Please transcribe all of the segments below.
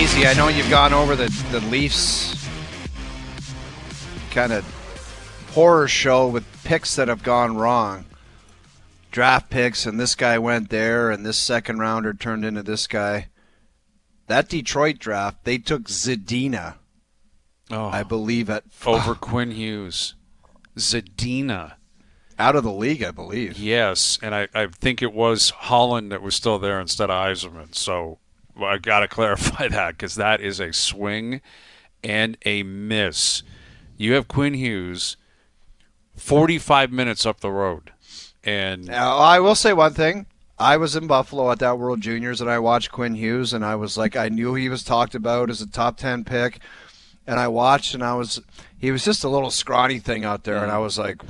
Hazy, I know you've gone over the Leafs kind of horror show with picks that have gone wrong. Draft picks, and this guy went there, and this second rounder turned into this guy. That Detroit draft, they took Zadina, I believe, over Quinn Hughes. Zadina. Out of the league, I believe. Yes, and I think it was Holland that was still there instead of Yzerman. So I got to clarify that because that is a swing and a miss. You have Quinn Hughes 45 minutes up the road. And now, I will say one thing. I was in Buffalo at that World Juniors, and I watched Quinn Hughes, and I was like, I knew he was talked about as a top 10 pick. And I watched, and he was just a little scrawny thing out there, and I was like,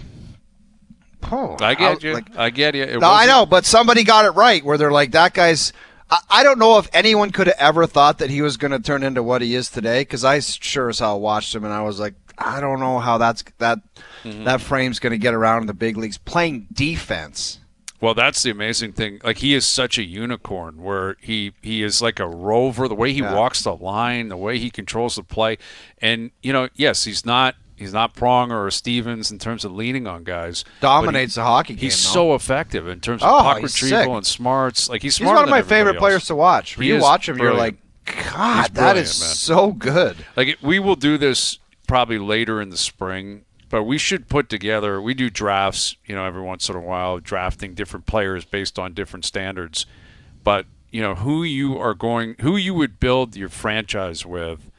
oh. I get you. I get you. No, I know, but somebody got it right where they're like, that guy's – I don't know if anyone could have ever thought that he was going to turn into what he is today, because I sure as hell watched him, and I was like, I don't know how that frame's going to get around in the big leagues playing defense. Well, that's the amazing thing. Like, he is such a unicorn where he is like a rover, the way he walks the line, the way he controls the play. And, yes, he's not Pronger or Stevens in terms of leaning on guys. Dominates the hockey game. He's so effective in terms of puck retrieval and smarts. Like, he's smarter one of my than favorite else. players to watch. When you watch him, brilliant. You're like, God, that is so good. Like, we will do this probably later in the spring, but we should put together – we do drafts, every once in a while, drafting different players based on different standards. But, who you would build your franchise with,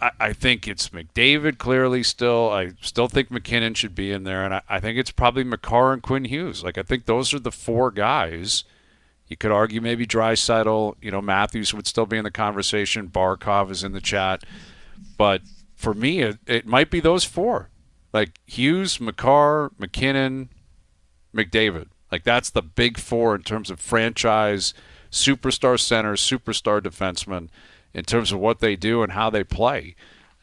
I think it's McDavid clearly still. I still think McKinnon should be in there, and I think it's probably Makar and Quinn Hughes. Like, I think those are the four guys. You could argue maybe Draisaitl, Matthews would still be in the conversation. Barkov is in the chat. But for me, it might be those four. Like Hughes, Makar, McKinnon, McDavid. Like, that's the big four in terms of franchise, superstar centers, superstar defensemen, in terms of what they do and how they play,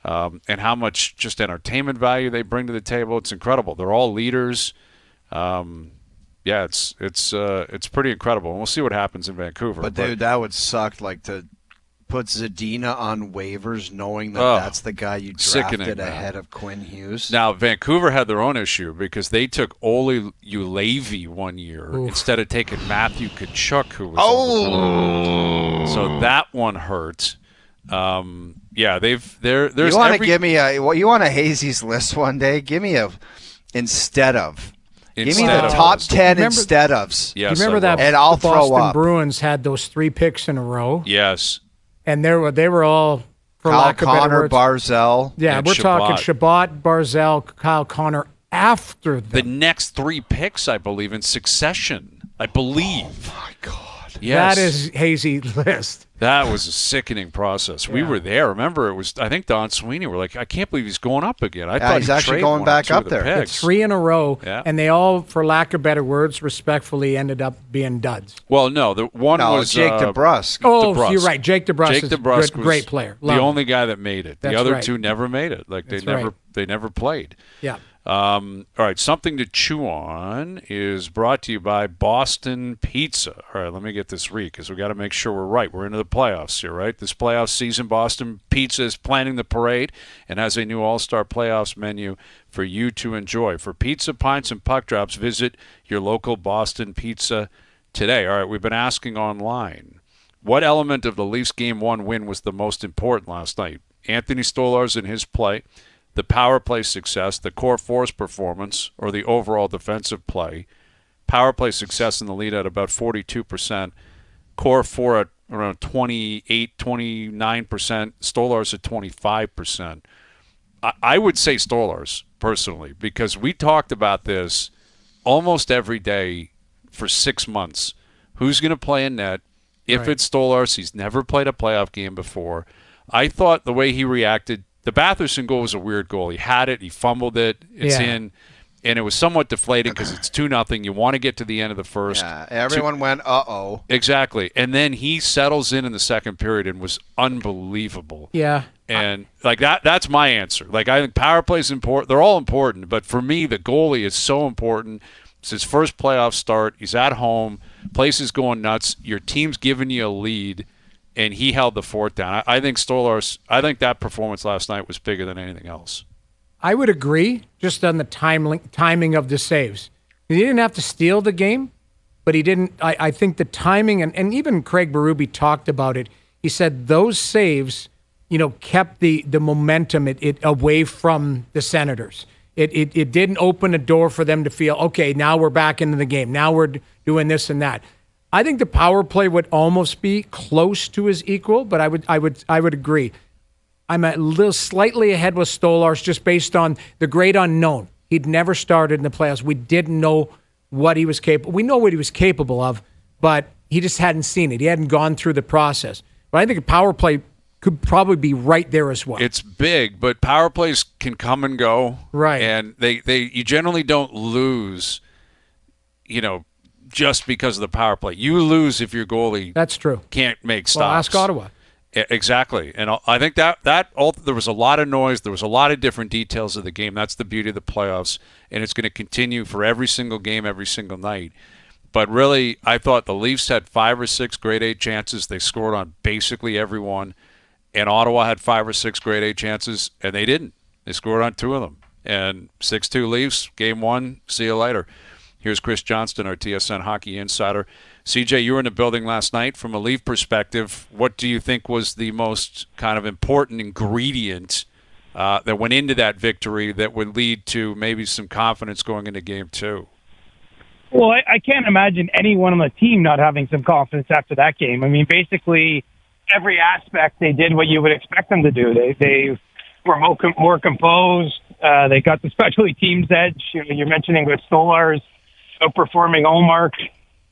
and how much just entertainment value they bring to the table. It's incredible. They're all leaders. It's pretty incredible. And we'll see what happens in Vancouver. But dude, that would suck. Like, to put Zadina on waivers, knowing that that's the guy you drafted ahead of Quinn Hughes. Now, Vancouver had their own issue because they took Ole Ulevi one year instead of taking Matthew Tkachuk, who was on the board. So that one hurt. There's. You want to give me you want a Hazy's list one day? Give me a instead of. Give me the top 10 instead ofs. Yes, you remember that? And I'll the throw Boston up. Bruins had those 3 picks in a row. Yes. And they were all, for Kyle lack of better Connor, words, Barzell. Yeah, we're talking Shabbat, Barzell, Kyle Connor after them. The next 3 picks, I believe, in succession. I believe. Oh, my God. That Yes. is Hazy's list. That was a sickening process. We were there. Remember, it was, I think, Don Sweeney. We're like, I can't believe he's going up again. I thought he's actually going back up there. It's 3 in a row, and they all, for lack of better words, respectfully ended up being duds. Well, no, the one was Jake DeBrusk. Oh, DeBrusk. You're right. Jake DeBrusk is a great player. The only guy that made it. The other two never made it. Like, they never played. Yeah. All right, something to chew on is brought to you by Boston Pizza. All right, let me get this read because we got to make sure we're right. We're into the playoffs here, right? This playoff season, Boston Pizza is planning the parade and has a new All-Star Playoffs menu for you to enjoy. For pizza, pints, and puck drops, visit your local Boston Pizza today. All right, we've been asking online, what element of the Leafs Game 1 win was the most important last night? Anthony Stolarz in his play, the power play success, the core force performance, or the overall defensive play. Power play success in the lead at about 42%. Core 4 at around 28, 29%. Stolarz at 25%. I would say Stolarz, personally, because we talked about this almost every day for 6 months. Who's going to play in net? If it's Stolarz, he's never played a playoff game before. I thought the way he reacted, the Batherson goal was a weird goal. He had it, he fumbled it, it's in, and it was somewhat deflating because it's 2-0. You want to get to the end of the first. Yeah, everyone went, uh-oh. Exactly. And then he settles in the second period and was unbelievable. Yeah. And, like, that's my answer. Like, I think power play is important. They're all important, but for me, the goalie is so important. It's his first playoff start. He's at home. Place is going nuts. Your team's giving you a lead. and he held the fort down. I think that performance last night was bigger than anything else. I would agree, just on the timing of the saves. He didn't have to steal the game, but he didn't. I think the timing, and even Craig Berube talked about it. He said those saves, kept the momentum it away from the Senators. It didn't open a door for them to feel, okay, now we're back into the game. Now we're doing this and that. I think the power play would almost be close to his equal, but I would agree. I'm a little slightly ahead with Stolarz just based on the great unknown. He'd never started in the playoffs. We didn't know what he was capable. We know what he was capable of, but he just hadn't seen it. He hadn't gone through the process. But I think a power play could probably be right there as well. It's big, but power plays can come and go. Right. And you generally don't lose, just because of the power play. You lose if your goalie That's true. Can't make stops. Well, ask Ottawa. Exactly. And I think that there was a lot of noise. There was a lot of different details of the game. That's the beauty of the playoffs, and it's going to continue for every single game, every single night. But really, I thought the Leafs had 5 or 6 grade A chances. They scored on basically every one. And Ottawa had 5 or 6 grade A chances, and they didn't. They scored on 2 of them. And 6-2 Leafs, game 1, see you later. Here's Chris Johnston, our TSN hockey insider. CJ, you were in the building last night. From a Leaf perspective, what do you think was the most kind of important ingredient that went into that victory that would lead to maybe some confidence going into game 2? Well, I can't imagine anyone on the team not having some confidence after that game. I mean, basically, every aspect they did what you would expect them to do. They were more composed. They got the special teams edge. You're mentioning with Stolarz outperforming Ullmark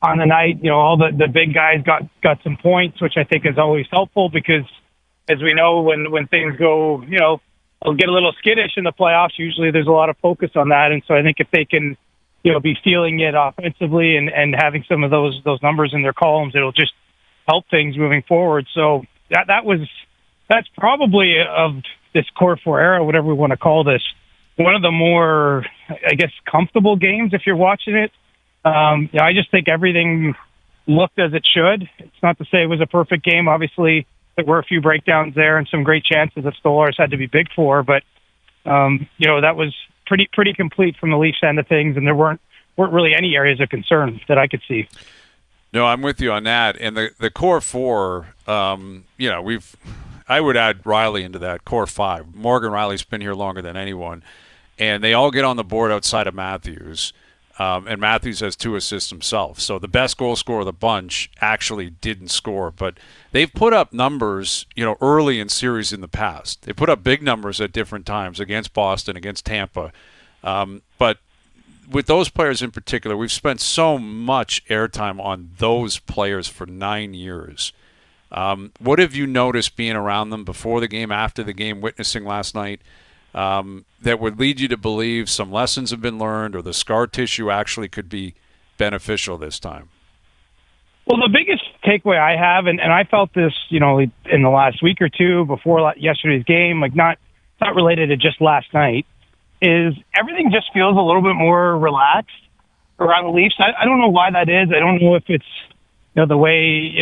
on the night. All the big guys got some points, which I think is always helpful because, as we know, when things go, they'll get a little skittish in the playoffs. Usually there's a lot of focus on that. And so I think if they can, be feeling it offensively and having some of those numbers in their columns, it'll just help things moving forward. So that's probably of this core 4 era, whatever we want to call this, one of the more, I guess, comfortable games if you're watching it. I just think everything looked as it should. It's not to say it was a perfect game. Obviously, there were a few breakdowns there and some great chances that Stolarz had to be big for, but that was pretty complete from the Leafs end of things, and there weren't really any areas of concern that I could see. No, I'm with you on that. And the core 4, I would add Rielly into that core 5. Morgan Rielly's been here longer than anyone, and they all get on the board outside of Matthews. And Matthews has 2 assists himself. So the best goal scorer of the bunch actually didn't score. But they've put up numbers, early in series in the past. They put up big numbers at different times against Boston, against Tampa. But with those players in particular, we've spent so much airtime on those players for 9 years. What have you noticed being around them before the game, after the game, witnessing last night, that would lead you to believe some lessons have been learned or the scar tissue actually could be beneficial this time? Well, the biggest takeaway I have, and I felt this, in the last week or two before yesterday's game, not related to just last night, is everything just feels a little bit more relaxed around the Leafs. I don't know why that is. I don't know if it's, the way,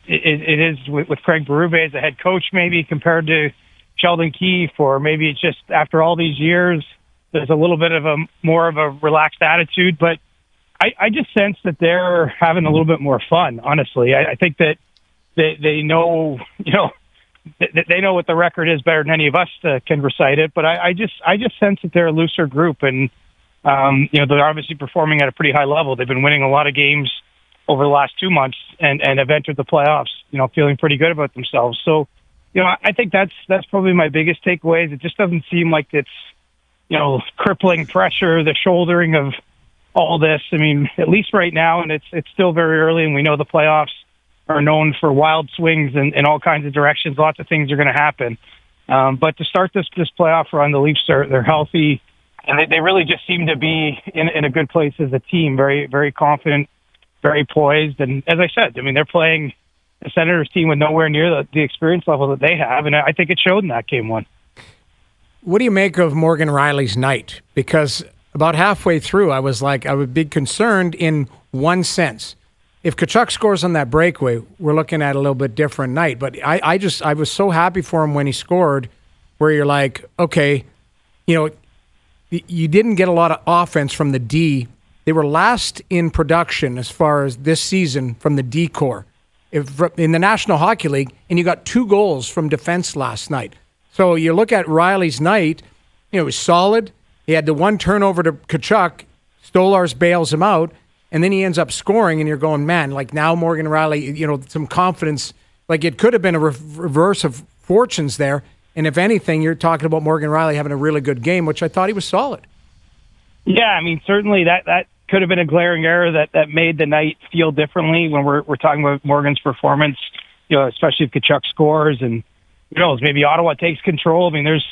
it is with Craig Berube as a head coach maybe compared to Sheldon Keefe, or maybe it's just after all these years, there's a little bit of more of a relaxed attitude. But I just sense that they're having a little bit more fun, honestly. I think that they know, they know what the record is better than any of us can recite it. But I just sense that they're a looser group, and they're obviously performing at a pretty high level. They've been winning a lot of games over the last 2 months and have entered the playoffs, feeling pretty good about themselves. So, I think that's probably my biggest takeaway. It just doesn't seem like it's, crippling pressure, the shouldering of all this. I mean, at least right now, and it's still very early, and we know the playoffs are known for wild swings in all kinds of directions. Lots of things are going to happen. But to start this playoff run, the Leafs they're healthy, and they really just seem to be in a good place as a team, very, very confident, very poised. And as I said, I mean, they're playing a Senators team with nowhere near the experience level that they have, and I think it showed in that game 1. What do you make of Morgan Rielly's night? Because about halfway through, I was be concerned in one sense. if Tkachuk scores on that breakaway, we're looking at a little bit different night. But I was so happy for him when he scored, where you're like, okay, you didn't get a lot of offense from the D. They were last in production as far as this season from the D corps in the National Hockey League, and you got 2 goals from defense last night. So you look at Rielly's night, it was solid. He had the 1 turnover to Tkachuk. Stolarz bails him out, and then he ends up scoring, and you're going, man, like now Morgan Rielly, some confidence. Like it could have been a reverse of fortunes there. And if anything, you're talking about Morgan Rielly having a really good game, which I thought he was solid. Yeah, I mean, certainly that could have been a glaring error that made the night feel differently when we're talking about Morgan's performance, especially if Tkachuk scores and, who knows, maybe Ottawa takes control. I mean, there's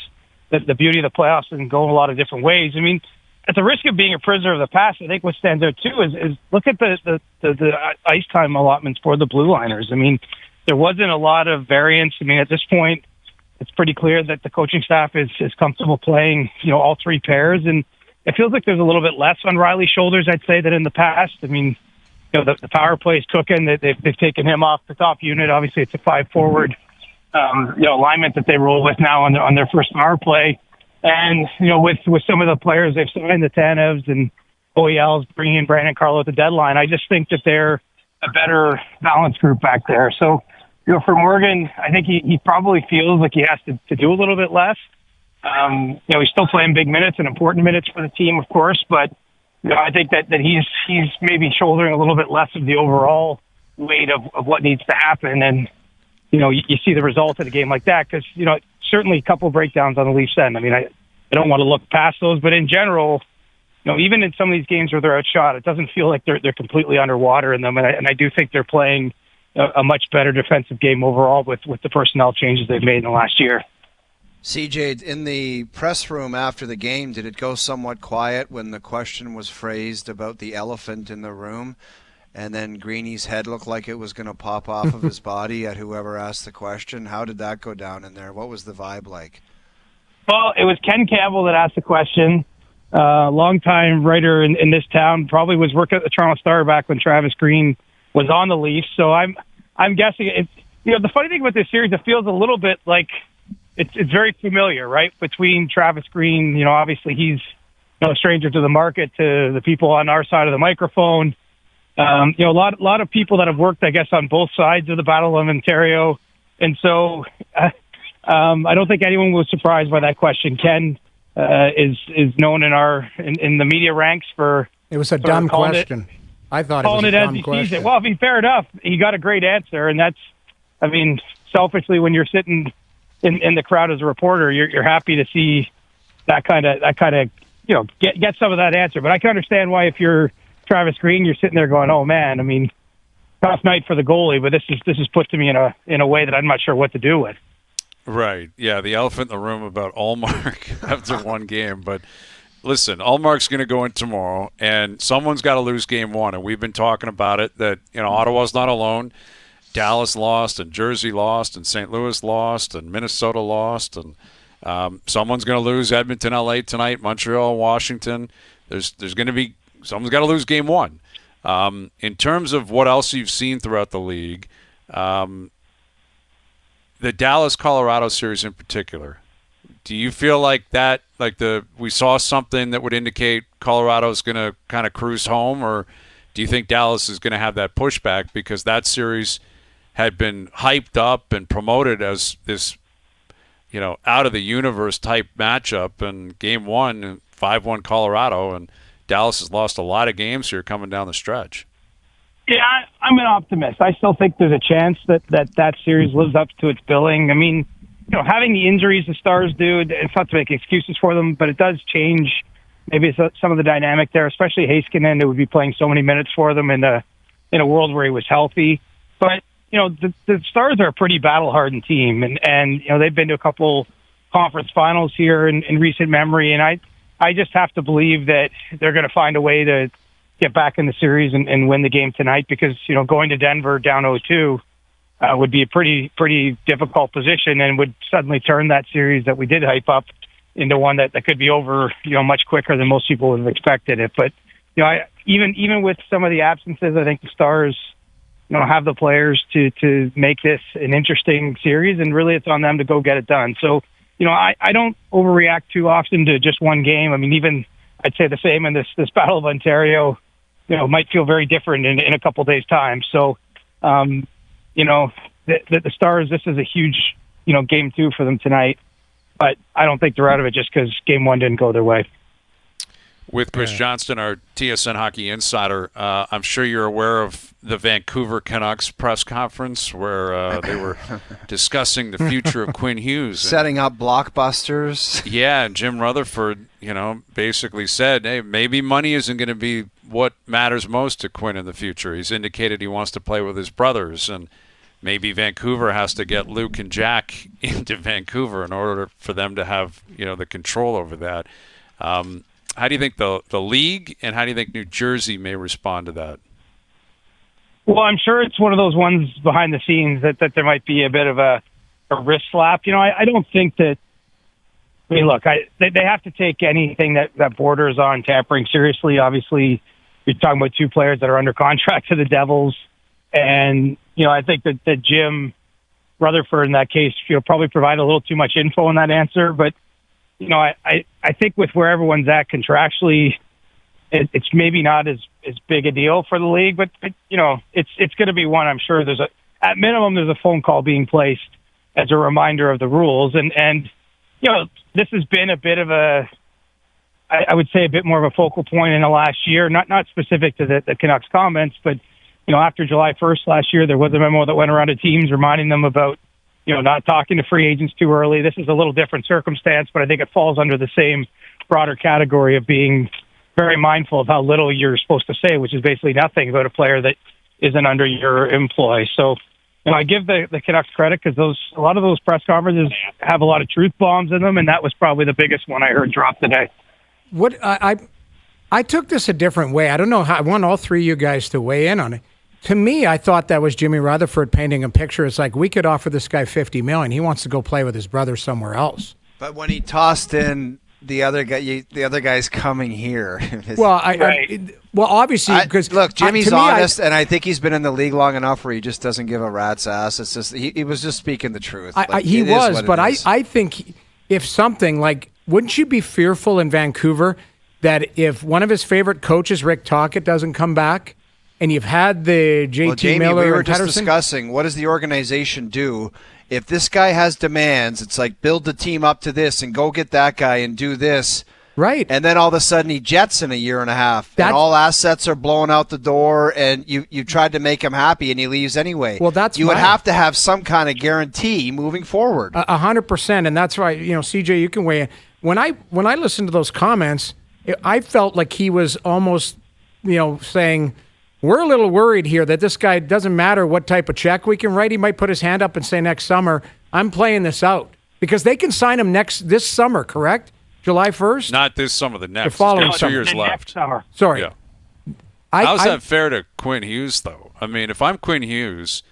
the beauty of the playoffs and go in a lot of different ways. I mean, at the risk of being a prisoner of the past, I think what stands out too is look at the ice time allotments for the Blue Liners. I mean, there wasn't a lot of variance. I mean, at this point, it's pretty clear that the coaching staff is comfortable playing, all 3 pairs. And it feels like there's a little bit less on Rielly's shoulders, I'd say, than in the past. I mean, the power play is cooking. They've taken him off the top unit. Obviously, it's a 5-forward, alignment that they roll with now on their first power play. And, with some of the players they've signed, the Tanevs and OELs, bringing in Brandon Carlo at the deadline, I just think that they're a better balanced group back there. So, for Morgan, I think he probably feels like he has to do a little bit less. He's still playing big minutes and important minutes for the team, of course, but I think that he's maybe shouldering a little bit less of the overall weight of what needs to happen. And, you see the results of a game like that because, certainly a couple of breakdowns on the Leafs end. I mean, I don't want to look past those, but in general, even in some of these games where they're outshot, it doesn't feel like they're completely underwater in them. And I do think they're playing a much better defensive game overall with the personnel changes they've made in the last year. CJ, in the press room after the game, did it go somewhat quiet when the question was phrased about the elephant in the room? And then Greeny's head looked like it was going to pop off of his body at whoever asked the question. How did that go down in there? What was the vibe like? Well, it was Ken Campbell that asked the question. Longtime writer in this town, probably was working at the Toronto Star back when Travis Green was on the Leafs. So I'm guessing it's, the funny thing about this series, it feels a little bit like it's very familiar, right? Between Travis Green, obviously he's no stranger to the market, to the people on our side of the microphone. A lot of people that have worked, I guess, on both sides of the Battle of Ontario. And so I don't think anyone was surprised by that question. Ken is known in the media ranks for... It was a dumb question. I thought it was a dumb question. Well, I mean, fair enough. He got a great answer, and that's, selfishly, when you're sitting in the crowd as a reporter, you're happy to see that kind of get some of that answer. But I can understand why, if you're Travis Green, you're sitting there going, "Oh man, tough night for the goalie." But this is put to me in a way that I'm not sure what to do with. Right. Yeah, the elephant in the room about Ullmark after one game. But listen, Ullmark's going to go in tomorrow, and someone's got to lose game 1. And we've been talking about it, that Ottawa's not alone. Dallas lost, and Jersey lost, and St. Louis lost, and Minnesota lost, and someone's going to lose. Edmonton, LA tonight, Montreal, Washington. There's going to be someone's got to lose game 1. In terms of what else you've seen throughout the league, the Dallas-Colorado series in particular, do you feel like that, we saw something that would indicate Colorado's going to kind of cruise home, or do you think Dallas is going to have that pushback because that series had been hyped up and promoted as this, out of the universe type matchup, and game 1, 5-1 Colorado, and Dallas has lost a lot of games here coming down the stretch? Yeah, I'm an optimist. I still think there's a chance that series lives up to its billing. I mean, having the injuries the Stars do, it's not to make excuses for them, but it does change maybe some of the dynamic there, especially Heiskanen, who would be playing so many minutes for them in a world where he was healthy. But, the Stars are a pretty battle-hardened team, and they've been to a couple conference finals here in recent memory, and I just have to believe that they're going to find a way to get back in the series and win the game tonight, because, going to Denver down 0-2 would be a pretty difficult position, and would suddenly turn that series that we did hype up into one that could be over, much quicker than most people would have expected it. But, even with some of the absences, I think the Stars have the players to make this an interesting series, and really it's on them to go get it done. So, I don't overreact too often to just one game. I mean, even I'd say the same in this Battle of Ontario, might feel very different in a couple days' time. So, the Stars, this is a huge, game 2 for them tonight, but I don't think they're out of it just because game 1 didn't go their way. With Chris Johnston, our TSN hockey insider, I'm sure you're aware of the Vancouver Canucks press conference where they were discussing the future of Quinn Hughes. Setting up blockbusters. Yeah, and Jim Rutherford, basically said, hey, maybe money isn't going to be what matters most to Quinn in the future. He's indicated he wants to play with his brothers, and maybe Vancouver has to get Luke and Jack into Vancouver in order for them to have, the control over that. How do you think the league and how do you think New Jersey may respond to that? Well, I'm sure it's one of those ones behind the scenes that there might be a bit of a wrist slap. I don't think that. I mean, look, they have to take anything that borders on tampering seriously. Obviously, you're talking about 2 players that are under contract to the Devils, and I think that Jim Rutherford in that case, probably provide a little too much info in that answer, but. I think with where everyone's at contractually, it's maybe not as big a deal for the league, but it's going to be one. I'm sure at minimum there's a phone call being placed as a reminder of the rules, and this has been a bit of I would say a bit more of a focal point in the last year, not specific to the Canucks comments, but after July 1st last year, there was a memo that went around to teams reminding them about. Not talking to free agents too early. This is a little different circumstance, but I think it falls under the same broader category of being very mindful of how little you're supposed to say, which is basically nothing about a player that isn't under your employ. So, I give the Canucks credit because a lot of those press conferences have a lot of truth bombs in them, and that was probably the biggest one I heard drop today. What I took this a different way. I don't know how. I want all 3 of you guys to weigh in on it. To me, I thought that was Jimmy Rutherford painting a picture. It's like, we could offer this guy $50 million. He wants to go play with his brother somewhere else. But when he tossed in the other guy, the other guy's coming here. Well, obviously, because look, Jimmy's honest, and I think he's been in the league long enough where he just doesn't give a rat's ass. It's just he was just speaking the truth. He was, but I think if something like, wouldn't you be fearful in Vancouver that if one of his favorite coaches, Rick Tocchet, doesn't come back? And you've had the JT Jamie, Miller we were and just Pettersson? discussing, what does the organization do? If this guy has demands, it's like build the team up to this and go get that guy and do this. Right. And then all of a sudden he jets in a year and a half. And all assets are blowing out the door, and you tried to make him happy and he leaves anyway. Well, you would have to have some kind of guarantee moving forward. 100%. And that's right. CJ, you can weigh in. When I listened to those comments, I felt like he was almost, saying, we're a little worried here that this guy, doesn't matter what type of check we can write. He might put his hand up and say next summer, I'm playing this out. Because they can sign him this summer, correct? July 1st? Not this summer, the next. The following He's got 2 years the left. Next summer. Sorry. Yeah. How's that fair to Quinn Hughes, though? I mean, if I'm Quinn Hughes,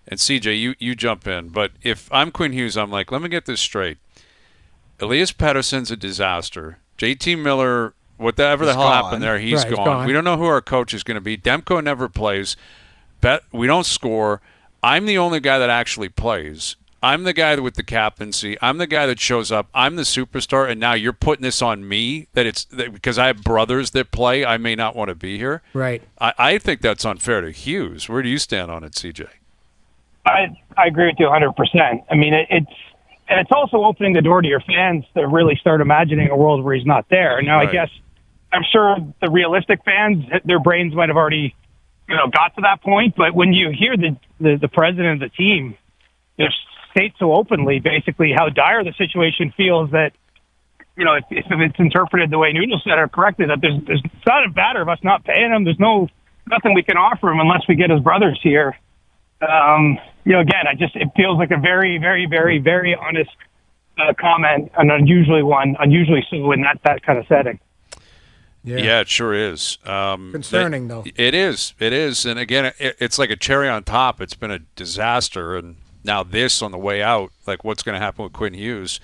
and CJ, you jump in, but if I'm Quinn Hughes, I'm like, let me get this straight. Elias Pettersson's a disaster. JT Miller, whatever the hell happened there, he's gone. We don't know who our coach is going to be. Demko never plays. We don't score. I'm the only guy that actually plays. I'm the guy with the captaincy. I'm the guy that shows up. I'm the superstar, and now you're putting this on me because I have brothers that play. I may not want to be here. Right. I think that's unfair to Hughes. Where do you stand on it, CJ? I agree with you 100%. I mean, it's also opening the door to your fans to really start imagining a world where he's not there. Now, right. I guess I'm sure the realistic fans, their brains might have already, got to that point. But when you hear the president of the team, state so openly, basically how dire the situation feels, that if it's interpreted the way Noodle said it correctly, that there's it's not a matter of us not paying him. There's nothing we can offer him unless we get his brothers here. Again, it feels like a very, very, very, very honest comment, an unusually so in that kind of setting. Yeah, it sure is. Concerning, though. It is. And again, it's like a cherry on top. It's been a disaster. And now this on the way out, like what's going to happen with Quinn Hughes.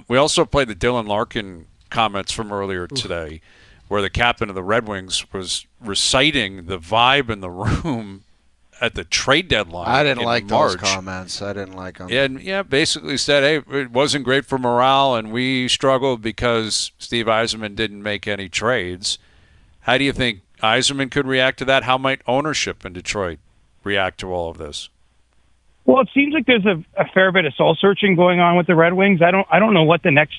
We also played the Dylan Larkin comments from earlier today, where the captain of the Red Wings was reciting the vibe in the room at the trade deadline. I didn't in like March. those comments. I didn't like them. And basically said, hey, it wasn't great for morale, and we struggled because Steve Yzerman didn't make any trades. How do you think Yzerman could react to that? How might ownership in Detroit react to all of this? Well, it seems like there's a fair bit of soul searching going on with the Red Wings. I don't know what the next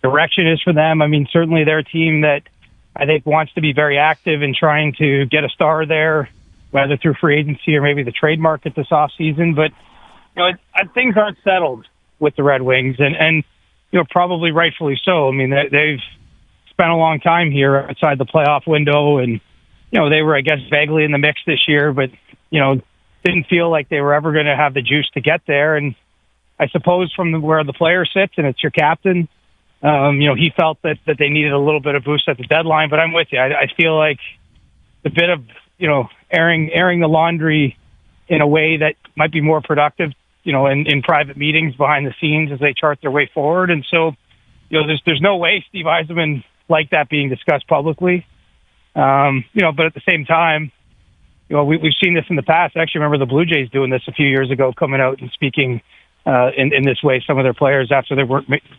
direction is for them. I mean, certainly they're a team that I think wants to be very active in trying to get a star there, whether through free agency or maybe the trade market this offseason. But things aren't settled with the Red Wings, and probably rightfully so. I mean, they've spent a long time here outside the playoff window, and they were, I guess, vaguely in the mix this year, but didn't feel like they were ever going to have the juice to get there. And I suppose from where the player sits, and it's your captain, he felt that they needed a little bit of boost at the deadline. But I'm with you. I feel like a bit of airing the laundry in a way that might be more productive, in private meetings behind the scenes as they chart their way forward. And so, there's no way Steve Yzerman liked that being discussed publicly. But at the same time, we've seen this in the past. I actually remember the Blue Jays doing this a few years ago, coming out and speaking in this way, some of their players after their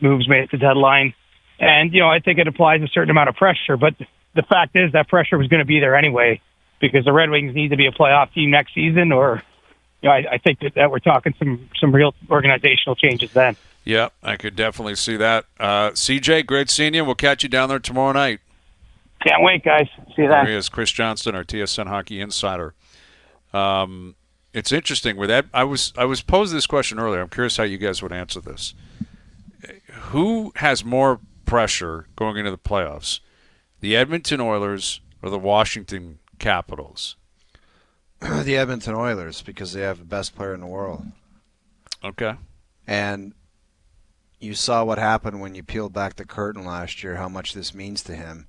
moves made at the deadline. And, I think it applies a certain amount of pressure. But the fact is that pressure was going to be there anyway, because the Red Wings need to be a playoff team next season, or I think that we're talking some real organizational changes then. Yeah, I could definitely see that. CJ, great seeing you. We'll catch you down there tomorrow night. Can't wait, guys. See you then. There he is, Chris Johnston, our TSN Hockey Insider. It's interesting with that. I was posed this question earlier. I'm curious how you guys would answer this. Who has more pressure going into the playoffs, the Edmonton Oilers or the Washington Capitals? The Edmonton Oilers, because they have the best player in the world. Okay. And you saw what happened when you peeled back the curtain last year, how much this means to him.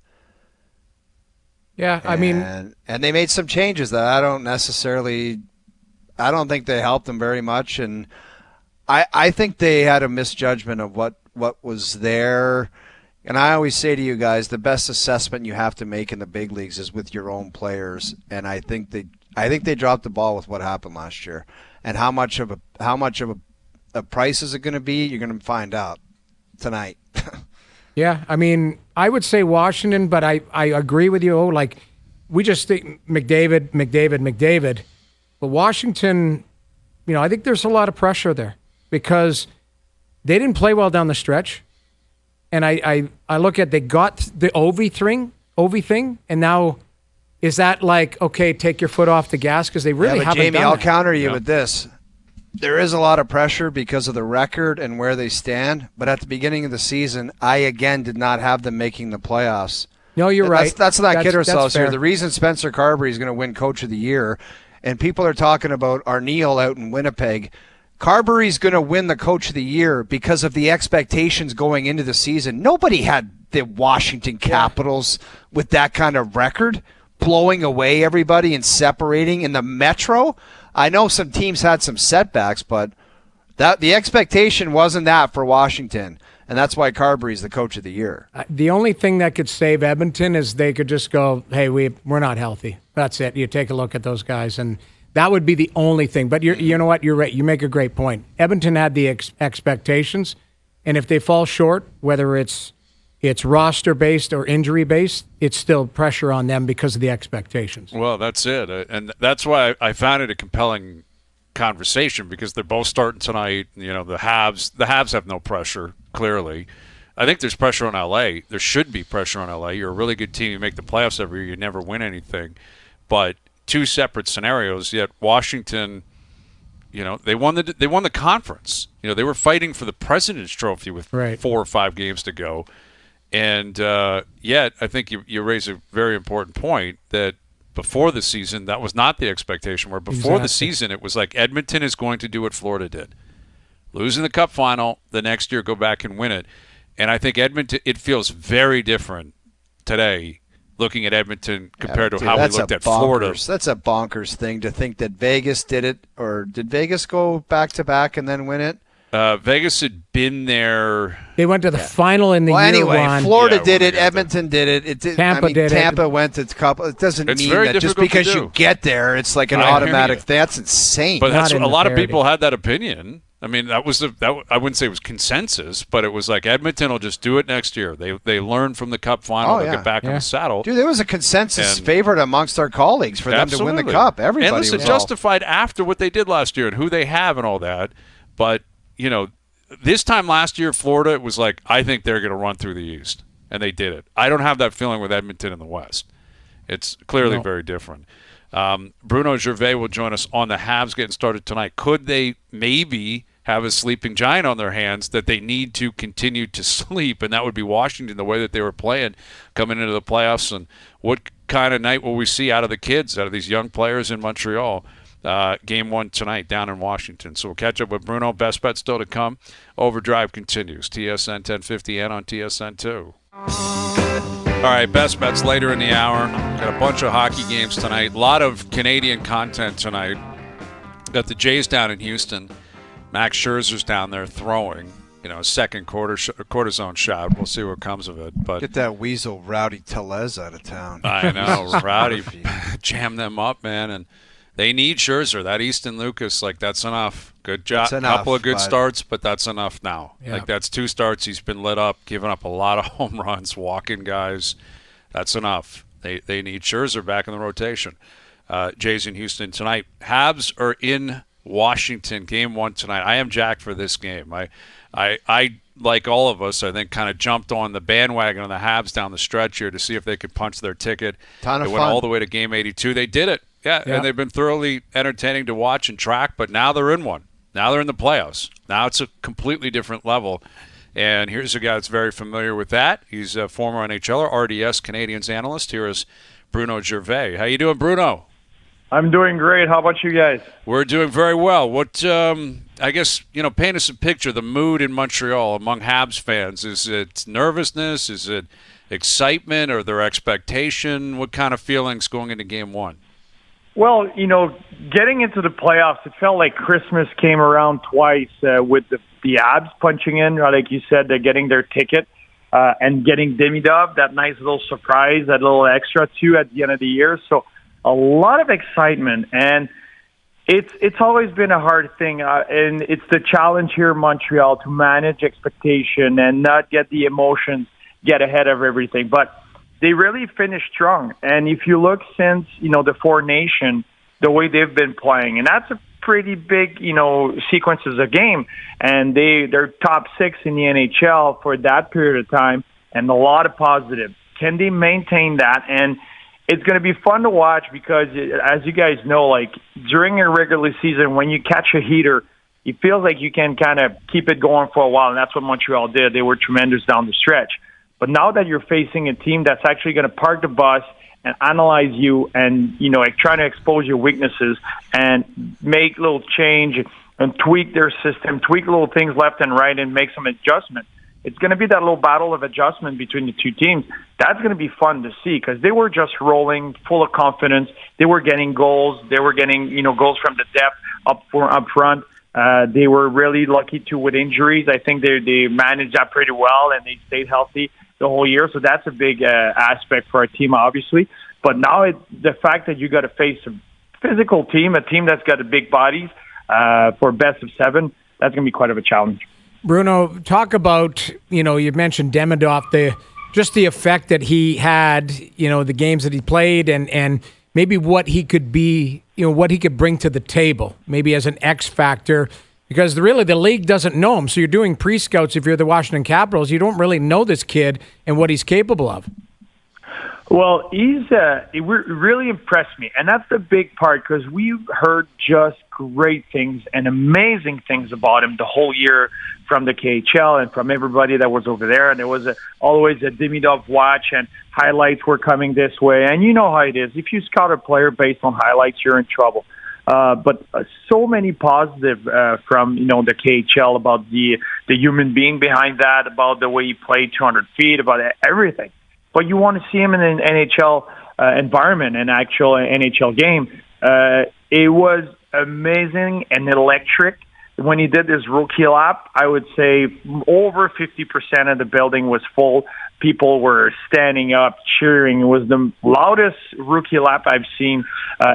Yeah, and they made some changes that I don't think they helped them very much, and I think they had a misjudgment of what was there. And I always say to you guys, the best assessment you have to make in the big leagues is with your own players, and I think they dropped the ball with what happened last year. And how much of a price is it going to be? You're going to find out tonight. Yeah, I would say Washington, but I agree with you. We just think McDavid. But Washington, I think there's a lot of pressure there because they didn't play well down the stretch. And I look at they got the Ovi thing, and now is that okay, take your foot off the gas because they really haven't Jamie, done I'll that. counter you with this. There is a lot of pressure because of the record and where they stand, but at the beginning of the season, I again did not have them making the playoffs. No, you're right. Let's not kid ourselves here. fair. The reason Spencer Carberry is going to win Coach of the Year, and people are talking about O'Neill out in Winnipeg, Carberry's going to win the Coach of the Year because of the expectations going into the season. Nobody had the Washington Capitals with that kind of record, blowing away everybody and separating in the Metro. I know some teams had some setbacks, but the expectation wasn't that for Washington, and that's why Carberry's the Coach of the Year. The only thing that could save Edmonton is they could just go, hey, we're not healthy. That's it. You take a look at those guys, and that would be the only thing. But you know what? You're right. You make a great point. Edmonton had the expectations, and if they fall short, whether it's roster-based or injury-based, it's still pressure on them because of the expectations. Well, that's it. And that's why I found it a compelling conversation because they're both starting tonight. The Habs have no pressure, clearly. I think there's pressure on L.A. There should be pressure on L.A. You're a really good team. You make the playoffs every year. You never win anything. But two separate scenarios, yet Washington, they won the conference. They were fighting for the President's Trophy with 4 or 5 games to go. And yet, I think you raise a very important point that before the season, that was not the expectation. Where before the season, it was like Edmonton is going to do what Florida did. Lose in the Cup final, the next year go back and win it. And I think Edmonton, it feels very different today looking at Edmonton compared to how we looked at Florida. That's a bonkers thing to think that Vegas did it, or did Vegas go back-to-back and then win it? Vegas had been there. They went to the final in the year anyway, one. Florida did it. Edmonton did it. Tampa did it. Tampa went to the couple. It doesn't mean very that just difficult to because do. you get there, it's like an I hear automatic. you. That's insane. But that's Not in a the lot of parity. people had that opinion. I mean, that was I wouldn't say it was consensus, but it was like Edmonton will just do it next year. They learned from the Cup final. They'll get back in the saddle. Dude, there was a consensus And- favorite amongst our colleagues for them to win the Cup. Everybody and listen, was justified after what they did last year and who they have and all that. But, this time last year, Florida, it was like, I think they're going to run through the East. And they did it. I don't have that feeling with Edmonton in the West. It's clearly very different. Bruno Gervais will join us on the Habs getting started tonight. Could they maybe have a sleeping giant on their hands that they need to continue to sleep? And that would be Washington, the way that they were playing coming into the playoffs. And what kind of night will we see out of the kids, out of these young players in Montreal? Game 1 tonight down in Washington. So we'll catch up with Bruno. Best bet still to come. Overdrive continues. TSN 1050 and on TSN 2. All right, best bets later in the hour. Got a bunch of hockey games tonight. A lot of Canadian content tonight. Got the Jays down in Houston. Max Scherzer's down there throwing. Second cortisone shot. We'll see what comes of it. But Get that weasel Rowdy Tellez out of town. I know. Rowdy jam them up, man. And they need Scherzer. That Easton Lucas, that's enough. Good job. Couple of good starts, but that's enough now. Yeah. That's 2 starts. He's been lit up, giving up a lot of home runs, walking guys. That's enough. They need Scherzer back in the rotation. Jays in Houston tonight. Habs are in Washington. Game 1 tonight. I am jacked for this game. I like all of us, I think, kind of jumped on the bandwagon on the Habs down the stretch here to see if they could punch their ticket. They went all the way to Game 82. They did it. Yeah, and they've been thoroughly entertaining to watch and track, but now they're in one. Now they're in the playoffs. Now it's a completely different level. And here's a guy that's very familiar with that. He's a former NHLer, RDS Canadiens analyst. Here is Bruno Gervais. How you doing, Bruno? I'm doing great. How about you guys? We're doing very well. What, I guess, paint us a picture, the mood in Montreal among Habs fans. Is it nervousness? Is it excitement or their expectation? What kind of feelings going into Game 1? Well, getting into the playoffs, it felt like Christmas came around twice with the Habs punching in, like you said, they're getting their ticket and getting Demidov, that nice little surprise, that little extra too at the end of the year. So a lot of excitement, and it's always been a hard thing, and it's the challenge here in Montreal to manage expectation and not get the emotions get ahead of everything. But they really finished strong. And if you look since, the Four Nation, the way they've been playing, and that's a pretty big, sequences of game. And they're top 6 in the NHL for that period of time and a lot of positive. Can they maintain that? And it's going to be fun to watch because, as you guys know, during a regular season, when you catch a heater, it feels like you can kind of keep it going for a while. And that's what Montreal did. They were tremendous down the stretch. But now that you're facing a team that's actually going to park the bus and analyze you and, trying to expose your weaknesses and make little change and tweak their system, tweak little things left and right and make some adjustment. It's going to be that little battle of adjustment between the two teams. That's going to be fun to see because they were just rolling, full of confidence. They were getting goals. They were getting, goals from the depth up front. They were really lucky too with injuries. I think they managed that pretty well and they stayed healthy the whole year. So that's a big aspect for our team, obviously. But now the fact that you got to face a physical team, a team that's got a big bodies for best of 7, that's going to be quite of a challenge. Bruno, talk about, you mentioned Demidov, the effect that he had, the games that he played and maybe what he could be, what he could bring to the table, maybe as an X factor. Because really the league doesn't know him. So you're doing pre-scouts if you're the Washington Capitals. You don't really know this kid and what he's capable of. Well, he really impressed me. And that's the big part because we've heard just great things and amazing things about him the whole year from the KHL and from everybody that was over there. And there was always a Demidov watch and highlights were coming this way. And you know how it is. If you scout a player based on highlights, you're in trouble. But so many positive from the KHL about the human being behind that, about the way he played 200 feet, about everything. But you want to see him in an NHL environment, an actual NHL game. It was amazing and electric when he did his rookie lap, I would say over 50% of the building was full. People were standing up, cheering. It was the loudest rookie lap I've seen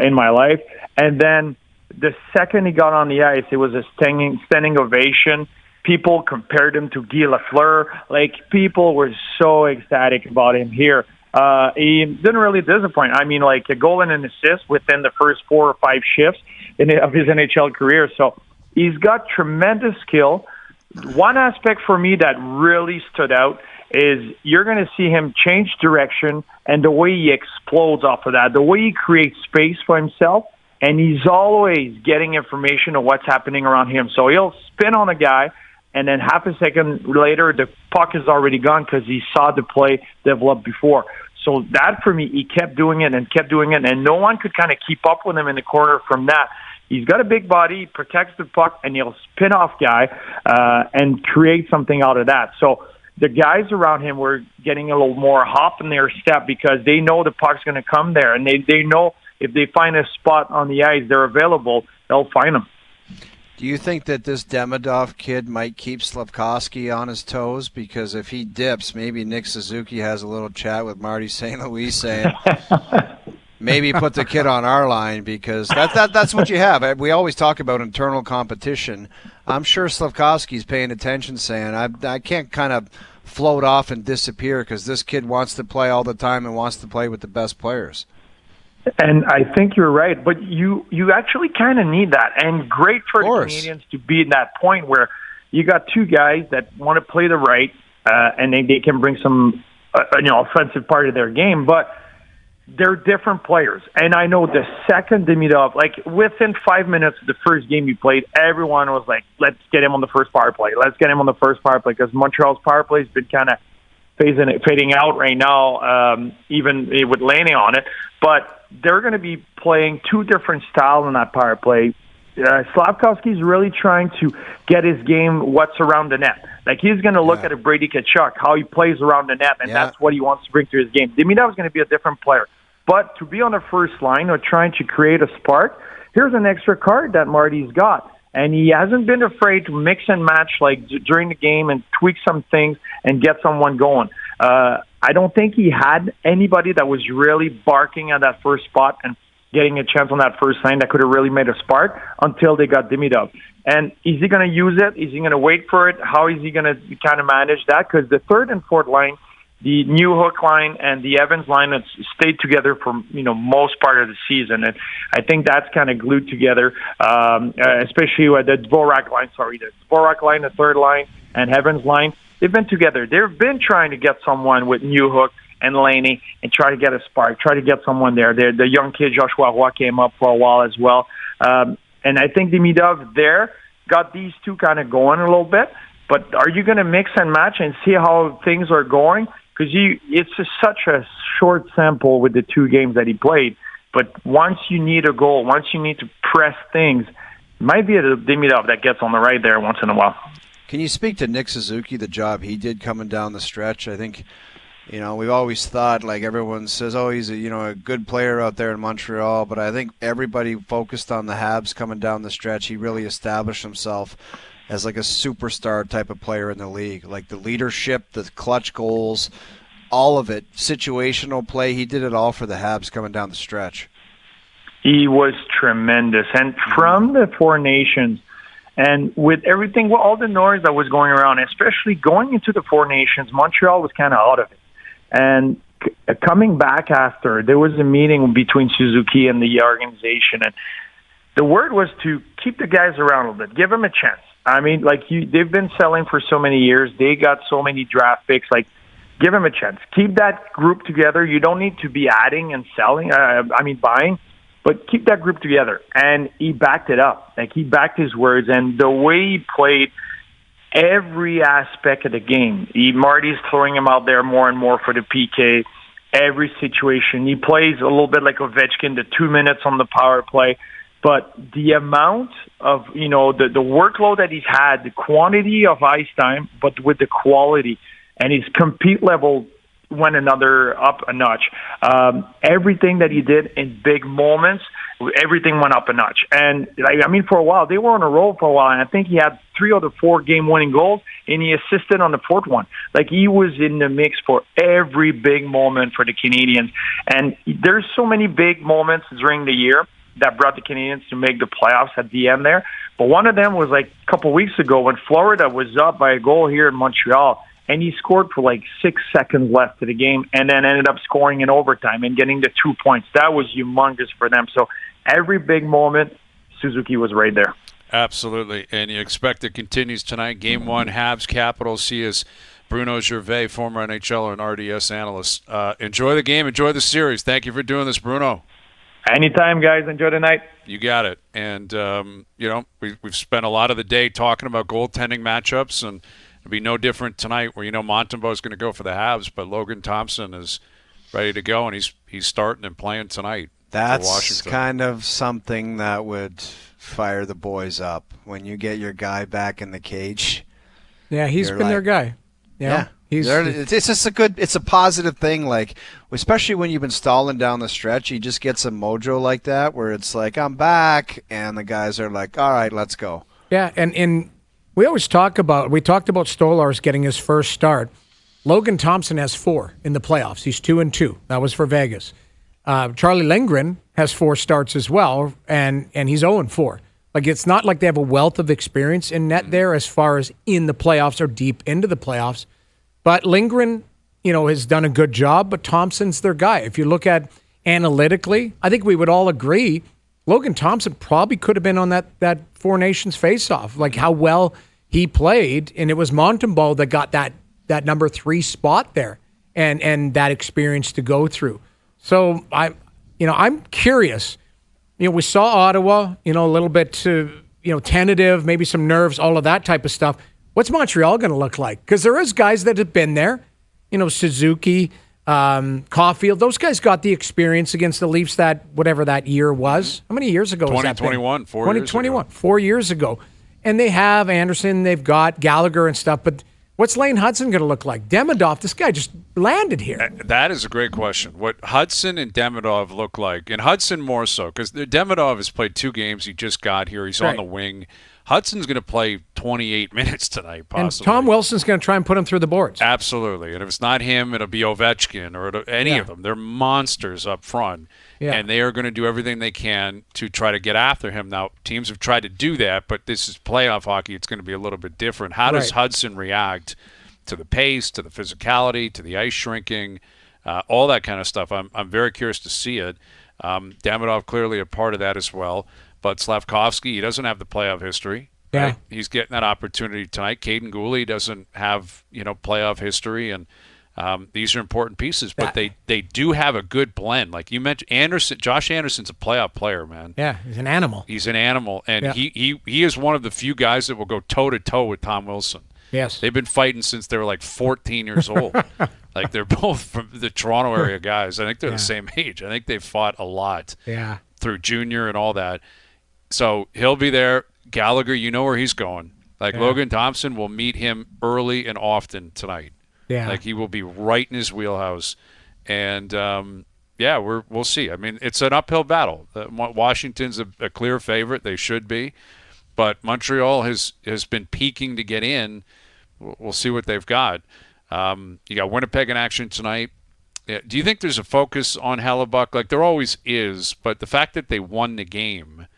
in my life. And then the second he got on the ice, it was a standing ovation. People compared him to Guy Lafleur. Like, people were so ecstatic about him here. He didn't really disappoint. I mean, like, a goal and an assist within the first 4 or 5 shifts of his NHL career. So he's got tremendous skill. One aspect for me that really stood out is you're going to see him change direction and the way he explodes off of that, the way he creates space for himself, and he's always getting information of what's happening around him. So he'll spin on a guy, and then half a second later, the puck is already gone because he saw the play develop before. So that, for me, he kept doing it, and no one could kind of keep up with him in the corner from that. He's got a big body, he protects the puck, and he'll spin off guy and create something out of that. So the guys around him were getting a little more hop in their step because they know the puck's going to come there, and they know if they find a spot on the ice, they're available, they'll find them. Do you think that this Demidov kid might keep Slafkovsky on his toes? Because if he dips, maybe Nick Suzuki has a little chat with Marty St. Louis saying, maybe put the kid on our line, because that's what you have. We always talk about internal competition. I'm sure Slafkovsky's paying attention, saying, I can't kind of float off and disappear because this kid wants to play all the time and wants to play with the best players. And I think you're right, but you actually kind of need that. And great for the Canadiens to be in that point where you got two guys that want to play the right, and they can bring some offensive part of their game, but they're different players. And I know the second Demidov, like within 5 minutes of the first game he played, everyone was like, let's get him on the first power play. Let's get him on the first power play, because Montreal's power play has been kind of fading out right now, even with Laney on it. But they're going to be playing two different styles in that power play. Slafkovsky's really trying to get his game what's around the net. Like, he's going to look at a Brady Tkachuk, how he plays around the net, and that's what he wants to bring to his game. Demidov's going to be a different player. But to be on the first line or trying to create a spark, here's an extra card that Marty's got. And he hasn't been afraid to mix and match like during the game and tweak some things and get someone going. I don't think he had anybody that was really barking at that first spot and getting a chance on that first line that could have really made a spark until they got Demidov. And is he going to use it? Is he going to wait for it? How is he going to kind of manage that? Because the third and fourth line, the New Hook line and the Evans line, have stayed together for most part of the season, and I think that's kind of glued together. Especially with the Dvorak line. The Dvorak line, the third line, and Evans line. They've been together. They've been trying to get someone with New Hook and Laney and try to get a spark, try to get someone there. The young kid Joshua Roy came up for a while as well, and I think Demidov there got these two kind of going a little bit. But are you going to mix and match and see how things are going? Because it's such a short sample with the two games that he played. But once you need a goal, once you need to press things, it might be a Demidov that gets on the right there once in a while. Can you speak to Nick Suzuki, the job he did coming down the stretch? I think, we've always thought, like everyone says, he's a good player out there in Montreal. But I think everybody focused on the Habs coming down the stretch. He really established himself as like a superstar type of player in the league. Like the leadership, the clutch goals, all of it, situational play. He did it all for the Habs coming down the stretch. He was tremendous. And from the Four Nations, and with everything, all the noise that was going around, especially going into the Four Nations, Montreal was kind of out of it. And coming back after, there was a meeting between Suzuki and the organization. And the word was to keep the guys around a little bit, give them a chance. I mean, they've been selling for so many years. They got so many draft picks. Give them a chance. Keep that group together. You don't need to be adding and selling. Buying, but keep that group together. And he backed it up. He backed his words. And the way he played every aspect of the game, Marty's throwing him out there more and more for the PK. Every situation, he plays a little bit like Ovechkin. The 2 minutes on the power play. But the amount of, the workload that he's had, the quantity of ice time, but with the quality, and his compete level went another up a notch. Everything that he did in big moments, everything went up a notch. And for a while, they were on a roll for a while, and I think he had 3 out of 4 game-winning goals, and he assisted on the 4th one. He was in the mix for every big moment for the Canadiens. And there's so many big moments during the year that brought the Canadiens to make the playoffs at the end there. But one of them was a couple weeks ago when Florida was up by a goal here in Montreal, and he scored for 6 seconds left to the game and then ended up scoring in overtime and getting the 2 points. That was humongous for them. So every big moment, Suzuki was right there. Absolutely. And you expect it continues tonight. Game 1, Habs Capitals. He is Bruno Gervais, former NHLer and RDS analyst. Enjoy the game. Enjoy the series. Thank you for doing this, Bruno. Anytime, guys. Enjoy the night. You got it. And, we've spent a lot of the day talking about goaltending matchups, and it'll be no different tonight where, Montembeault is going to go for the Habs, but Logan Thompson is ready to go, and he's starting and playing tonight. That's kind of something that would fire the boys up when you get your guy back in the cage. Yeah, he's been their guy. Yeah. It's just it's a positive thing, especially when you've been stalling down the stretch. You just get some mojo like that where it's I'm back, and the guys are all right, let's go. Yeah, and we always talked about Stolarz getting his first start. Logan Thompson has 4 in the playoffs. He's 2-2. That was for Vegas. Charlie Lindgren has 4 starts as well, and he's 0-4. It's not like they have a wealth of experience in net there as far as in the playoffs or deep into the playoffs. But Lindgren, has done a good job, but Thompson's their guy. If you look at analytically, I think we would all agree Logan Thompson probably could have been on that Four Nations face-off, how well he played, and it was Montembeault that got that number 3 spot there and that experience to go through. So I'm curious. We saw Ottawa, a little bit tentative, maybe some nerves, all of that type of stuff. What's Montreal going to look like? Because there is guys that have been there, Suzuki, Caulfield. Those guys got the experience against the Leafs whatever that year was. How many years ago was that? 2021, 4 years ago. And they have Anderson, they've got Gallagher and stuff, but what's Lane Hudson going to look like? Demidov, this guy just landed here. That is a great question. What Hudson and Demidov look like, and Hudson more so, because Demidov has played 2 games. He just got here. He's on the wing. Hudson's going to play 28 minutes tonight, possibly. And Tom Wilson's going to try and put him through the boards. Absolutely. And if it's not him, it'll be Ovechkin or any of them. They're monsters up front. Yeah. And they are going to do everything they can to try to get after him. Now, teams have tried to do that, but this is playoff hockey. It's going to be a little bit different. How does Hudson react to the pace, to the physicality, to the ice shrinking, all that kind of stuff? I'm very curious to see it. Demidov clearly a part of that as well. But Slafkovsky, he doesn't have the playoff history. Yeah. Right? He's getting that opportunity tonight. Caden Gooley doesn't have, playoff history, and these are important pieces. But they do have a good blend. Like you mentioned, Josh Anderson's a playoff player, man. Yeah, he's an animal. He's an animal, and he is one of the few guys that will go toe-to-toe with Tom Wilson. Yes. They've been fighting since they were 14 years old. They're both from the Toronto area guys. I think they're the same age. I think they've fought a lot through junior and all that. So he'll be there. Gallagher, you know where he's going. Logan Thompson will meet him early and often tonight. Yeah. He will be right in his wheelhouse. And, we'll see. I mean, it's an uphill battle. Washington's a clear favorite. They should be. But Montreal has been peaking to get in. We'll see what they've got. You got Winnipeg in action tonight. Do you think there's a focus on Hellebuck? There always is. But the fact that they won the game,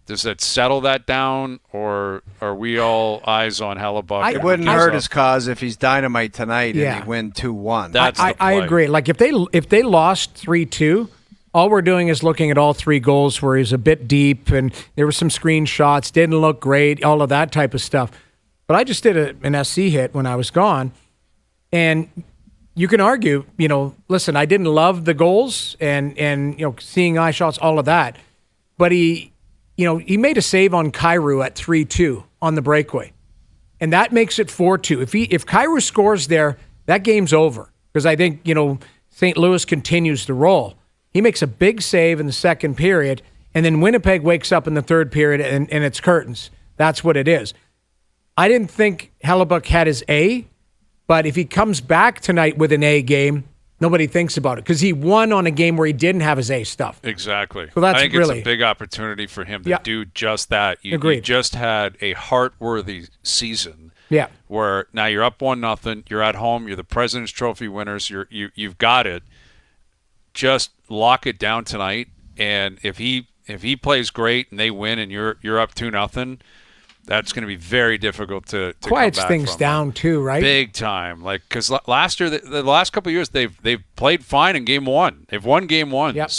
does that settle that down, or are we all eyes on Hellebuck? It wouldn't hurt his cause if he's dynamite tonight and he win 2-1. That's the play. I agree. If they lost 3-2, all we're doing is looking at all 3 goals where he's a bit deep and there were some screenshots, didn't look great, all of that type of stuff. But I just did an SC hit when I was gone, and you can argue, listen, I didn't love the goals and seeing eye shots, all of that, but he made a save on Kyrou at 3-2 on the breakaway. And that makes it 4-2. If Kyrou scores there, that game's over. Because I think, St. Louis continues to roll. He makes a big save in the second period, and then Winnipeg wakes up in the third period, and it's curtains. That's what it is. I didn't think Hellebuck had his A, but if he comes back tonight with an A game, Nobody thinks about it because he won on a game where he didn't have his A stuff. Exactly. So that's I think really it's a big opportunity for him to do just that. You just had a heart-worthy season. Yeah. Where now you're up 1-0, you're at home, you're the President's Trophy winners, you've got it. Just lock it down tonight, and if he plays great and they win and you're up 2-0, that's going to be very difficult to quiets come back things from. down too, right? Big time, like because last year, the last couple of years, they've played fine in game one. They've won game ones. Yep.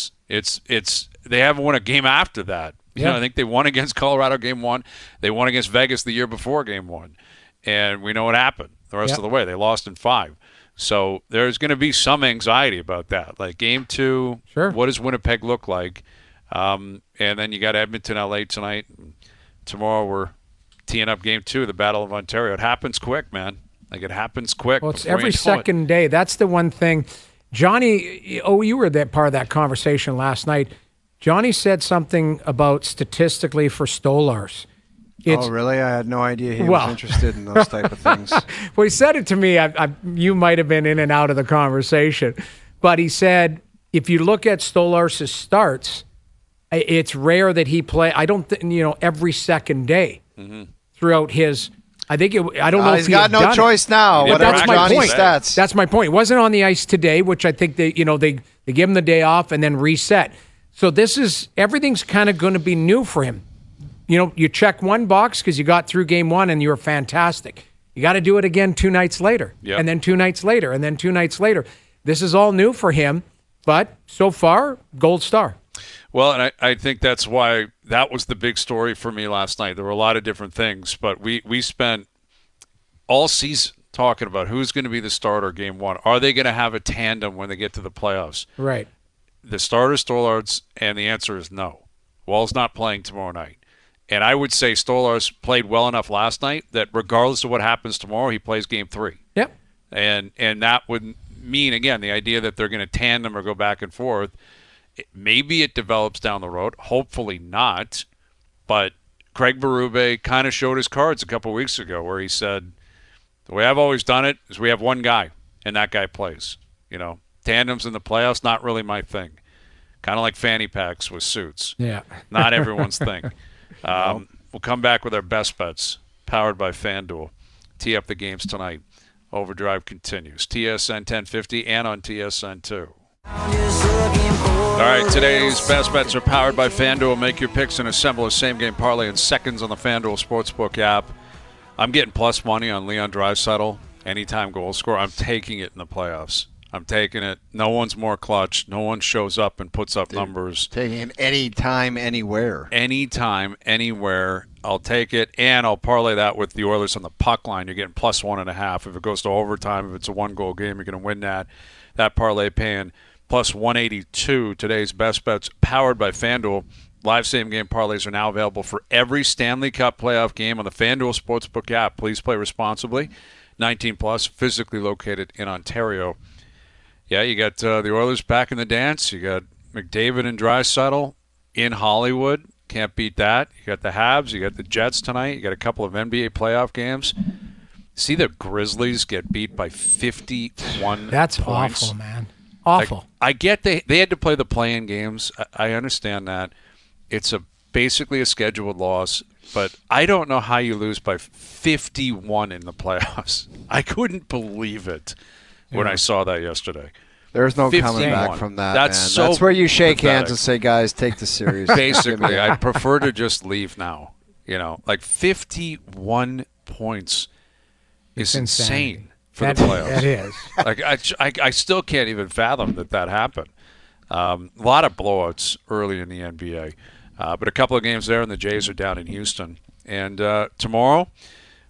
It's they haven't won a game after that. You know, I think they won against Colorado game one. They won against Vegas the year before game one, and we know what happened the rest of the way. They lost in 5. So there's going to be some anxiety about that. Like game 2, what does Winnipeg look like? And then you got Edmonton, LA tonight. Tomorrow we're teeing up game 2, the Battle of Ontario. It happens quick, man. Like it happens quick. Well, it's every second day. That's the one thing. Johnny, you were that part of that conversation last night. Johnny said something about statistically for Stolars. Oh, really? I had no idea he was interested in those type of things. Well, he said it to me. You might have been in and out of the conversation. But he said, if you look at Stolars' starts, it's rare that he play. I don't think, every second day throughout his. I don't know if he's got no choice now. But that's my point. Stats. That's my point. He wasn't on the ice today, which I think they give him the day off and then reset. So everything's kind of going to be new for him. You check one box because you got through game 1 and you were fantastic. You got to do it again 2 nights later, and then 2 nights later, and then 2 nights later. This is all new for him, but so far, gold star. Well, and I think that's why that was the big story for me last night. There were a lot of different things, but we spent all season talking about who's going to be the starter game 1. Are they going to have a tandem when they get to the playoffs? Right. The starter, Stolars, and the answer is no. Wall's not playing tomorrow night. And I would say Stolars played well enough last night that regardless of what happens tomorrow, he plays game 3. Yep. And that would mean, again, the idea that they're going to tandem or go back and forth, maybe it develops down the road. Hopefully not. But Craig Berube kind of showed his cards a couple weeks ago where he said, the way I've always done it is we have one guy, and that guy plays. Tandems in the playoffs, not really my thing. Kind of like fanny packs with suits. Yeah. Not everyone's thing. We'll come back with our best bets, powered by FanDuel. Tee up the games tonight. OverDrive continues. TSN 1050 and on TSN 2. All right, today's best bets are powered by FanDuel. Make your picks and assemble a same-game parlay in seconds on the FanDuel Sportsbook app. I'm getting plus money on Leon Draisaitl, anytime goal scorer. I'm taking it in the playoffs. I'm taking it. No one's more clutch. No one shows up and puts up numbers. Taking it anytime, anywhere. Anytime, anywhere. I'll take it, and I'll parlay that with the Oilers on the puck line. You're getting plus 1.5. If it goes to overtime, if it's a one-goal game, you're going to win that. That parlay paying plus 182. Today's best bets powered by FanDuel. Live same-game parlays are now available for every Stanley Cup playoff game on the FanDuel Sportsbook app. Please play responsibly. 19 plus, physically located in Ontario. Yeah, you got the Oilers back in the dance. You got McDavid and Draisaitl in Hollywood. Can't beat that. You got the Habs. You got the Jets tonight. You got a couple of NBA playoff games. See the Grizzlies get beat by 51 That's points. Awful, man. Awful. Like, I get they had to play the play-in games. I understand that. It's basically a scheduled loss, but I don't know how you lose by 51 in the playoffs. I couldn't believe it when I saw that yesterday. There's no coming back from that. That's man. That's where you shake pathetic. Hands and say, guys, take the series. Basically, I prefer to just leave now. Like 51 points is insane for the playoffs. It is. Like I still can't even fathom that happened. A lot of blowouts early in the NBA. But a couple of games there, and the Jays are down in Houston. And tomorrow,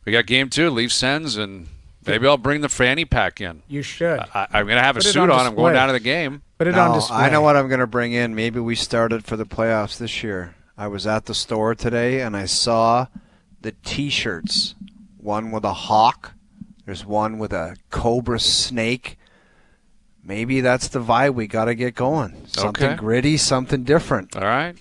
we got game 2, Leafs Sens, and maybe I'll bring the fanny pack in. You should. I'm going to have a suit on. I'm going down to the game. Put it on display. I know what I'm going to bring in. Maybe we started for the playoffs this year. I was at the store today, and I saw the T-shirts. One with a hawk. There's one with a cobra snake. maybe that's the vibe we got to get going. Something gritty, something different. All right.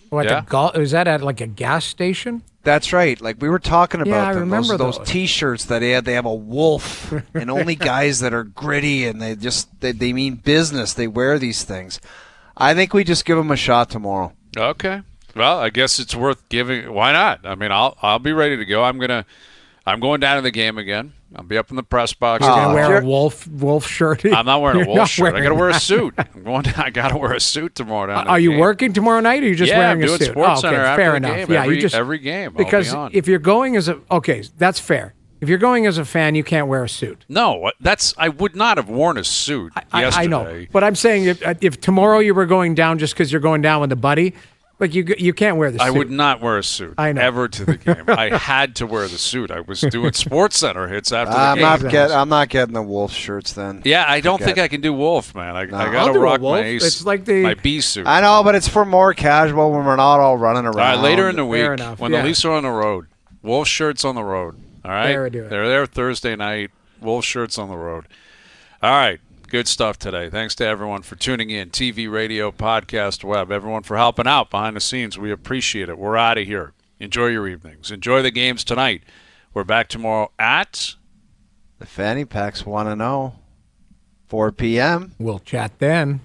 Is that at like a gas station? That's right. Like we were talking about I remember those T-shirts that they have a wolf, and only guys that are gritty and they mean business. They wear these things. I think we just give them a shot tomorrow. Okay. Well, I guess it's worth giving. Why not? I mean, I'll be ready to go. I'm going down to the game again. I'll be up in the press box. You're gonna wear a wolf shirt? I'm not wearing a wolf shirt. I got to wear a that. suit. I got to wear a suit tomorrow. Down Are you working tomorrow night, or are you just wearing a suit? I'm doing Sports Center after fair the enough. game. Yeah, every game. Because I'll be on. if you're going as that's fair. If you're going as a fan, you can't wear a suit. No, I would not have worn a suit yesterday. I know, but I'm saying if tomorrow you were going down just because you're going down with a buddy. Like you can't wear the suit. I would not wear a suit ever to the game. I had to wear the suit. I was doing Sports Center hits after the game. I'm not getting the wolf shirts then. Yeah, I don't think I can do wolf, man. I got to rock my ace. It's like my bee suit. I know, but it's for more casual when we're not all running around. All right, later in the week when the Leafs are on the road, wolf shirts on the road. All right, they're there Thursday night. Wolf shirts on the road. All right. Good stuff today. Thanks to everyone for tuning in. TV, radio, podcast, web. Everyone for helping out behind the scenes. We appreciate it. We're out of here. Enjoy your evenings. Enjoy the games tonight. We're back tomorrow at the Fanny Packs 1-0, 4 p.m. We'll chat then.